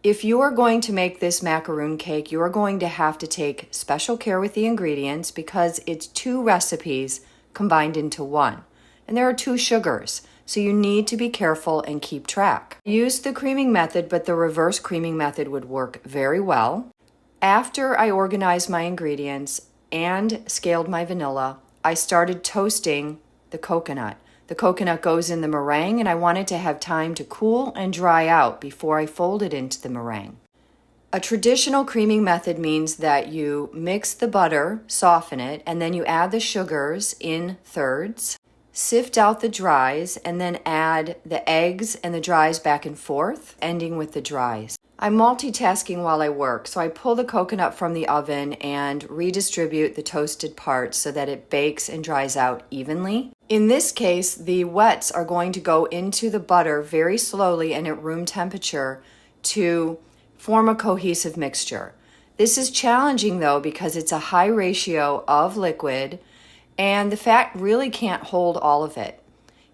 If you are going to make this macaroon cake, you are going to have to take special care with the ingredients because it's 2 recipes combined into one. And there are 2 sugars, so you need to be careful and keep track. I used the creaming method, but the reverse creaming method would work very well. After I organized my ingredients and scaled my vanilla, I started toasting the coconut. The coconut goes in the meringue, and I wanted to have time to cool and dry out before I fold it into the meringue. A traditional creaming method means that you mix the butter, soften it, and then you add the sugars in thirds, sift out the dries, and then add the eggs and the dries back and forth, ending with the dries. I'm multitasking while I work, so I pull the coconut from the oven and redistribute the toasted parts so that it bakes and dries out evenly. In this case, the wets are going to go into the butter very slowly and at room temperature to form a cohesive mixture. This is challenging though because it's a high ratio of liquid and the fat really can't hold all of it.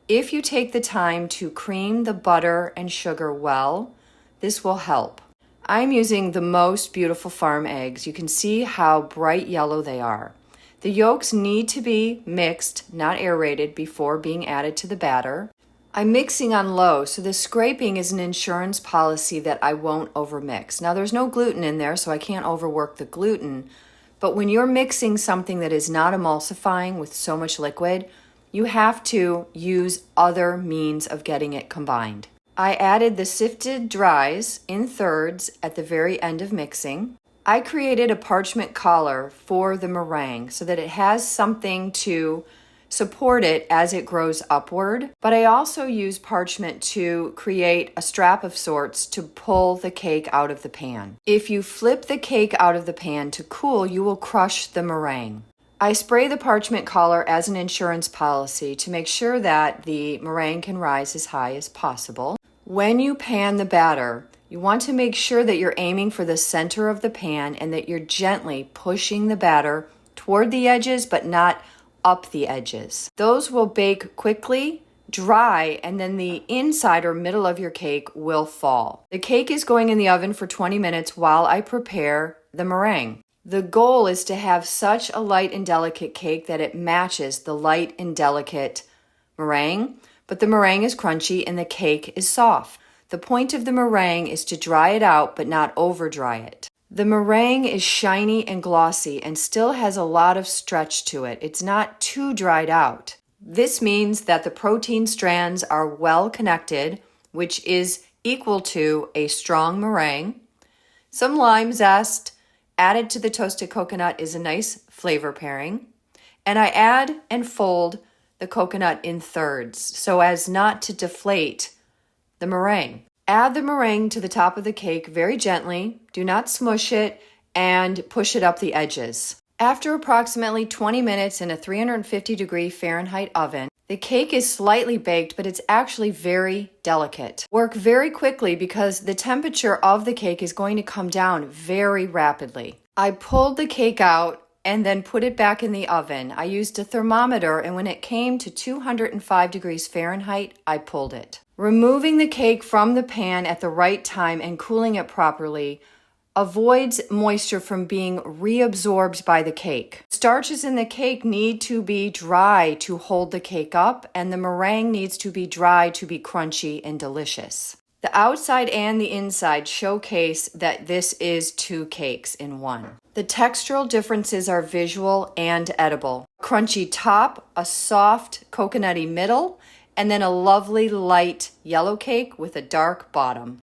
If you take the time to cream the butter and sugar well, this will help. I'm using the most beautiful farm eggs. You can see how bright yellow they are. The yolks need to be mixed, not aerated, before being added to the batter. I'm mixing on low, so the scraping is an insurance policy that I won't overmix. Now there's no gluten in there, so I can't overwork the gluten, but when you're mixing something that is not emulsifying with so much liquid, you have to use other means of getting it combined. I added the sifted dries in thirds at the very end of mixing. I created a parchment collar for the meringue so that it has something to support it as it grows upward, but I also use parchment to create a strap of sorts to pull the cake out of the pan. If you flip the cake out of the pan to cool, you will crush the meringue. I spray the parchment collar as an insurance policy to make sure that the meringue can rise as high as possible. When you pan the batter, you want to make sure that you're aiming for the center of the pan and that you're gently pushing the batter toward the edges but not up the edges. Those will bake quickly, dry, and then the inside or middle of your cake will fall. The cake is going in the oven for 20 minutes while I prepare the meringue. The goal is to have such a light and delicate cake that it matches the light and delicate meringue, but the meringue is crunchy and the cake is soft. The point of the meringue is to dry it out but not over dry it. The meringue is shiny and glossy and still has a lot of stretch to it. It's not too dried out. This means that the protein strands are well connected, which is equal to a strong meringue. Some lime zest added to the toasted coconut is a nice flavor pairing. And I add and fold the coconut in thirds so as not to deflate the meringue. Add the meringue to the top of the cake very gently. Do not smush it and push it up the edges. After approximately 20 minutes in a 350-degree Fahrenheit oven, the cake is slightly baked, but it's actually very delicate. Work very quickly because the temperature of the cake is going to come down very rapidly. I pulled the cake out and then put it back in the oven. I used a thermometer, and when it came to 205 degrees Fahrenheit, I pulled it. Removing the cake from the pan at the right time and cooling it properly avoids moisture from being reabsorbed by the cake. Starches in the cake need to be dry to hold the cake up, and the meringue needs to be dry to be crunchy and delicious. The outside and the inside showcase that this is 2 cakes in one. The textural differences are visual and edible. Crunchy top, a soft coconutty middle, and then a lovely light yellow cake with a dark bottom.